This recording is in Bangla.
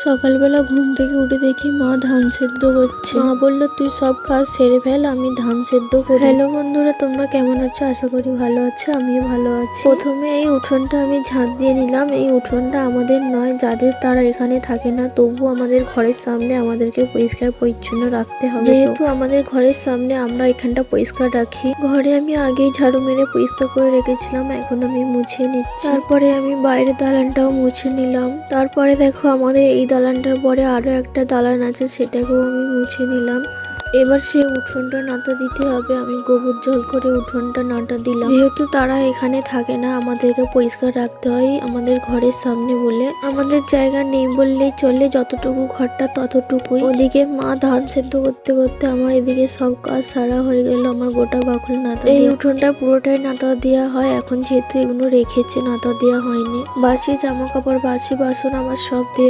সকালবেলা ঘুম থেকে উঠে দেখি মা ধান সেদ্ধ করছে। মা বলল তুই সব কাজ সেরে ফেল, আমি ধান সেদ্ধ করি। হ্যালো বন্ধুরা, তোমরা কেমন আছো? আশা করি ভালো আছো, আমিও ভালো আছি। প্রথমে এই উঠোনটা আমি ঝাঁট দিয়ে নিলাম। এই উঠোনটা আমাদের নয়, যাদের তারা এখানে থাকে না, তবু আমাদের ঘরের সামনে আমাদেরকে পরিষ্কার পরিচ্ছন্ন রাখতে হবে। যেহেতু আমাদের ঘরের সামনে, আমরা এখানটা পরিষ্কার রাখি। ঘরে আমি আগেই ঝাড়ু মেরে পরিষ্কার করে রেখেছিলাম, এখন আমি মুছে নিচ্ছি। তারপরে আমি বাইরের দালানটাও মুছে নিলাম। তারপরে দেখো আমাদের এই দালানটার পরে আরো একটা দালান আছে, সেটাকেও আমি মুছে নিলাম। এবার সে উঠোনটা নাতা দিতে হবে। আমি গোবর জল করে উঠোনটা নাতা দিলাম। যেহেতু তারা এখানে থাকে না, আমাদেরকে পরিষ্কার রাখতে হয় আমাদের ঘরের সামনে বলে। আমাদের জায়গা নেই বললেই চলে, যতটুকু ঘরটা ততটুকুই। ওদিকে মা ধান সেদ্ধ করতে করতে আমার এদিকে সব কাজ সারা হয়ে গেল। আমার গোটা বাকুল নাতা, এই উঠোনটা পুরোটাই নাতা দেওয়া হয়। এখন যেহেতু এগুলো রেখেছে, নাতা দেওয়া হয়নি। বাসি জামা কাপড়, বাসি বাসন আমার সব দিয়ে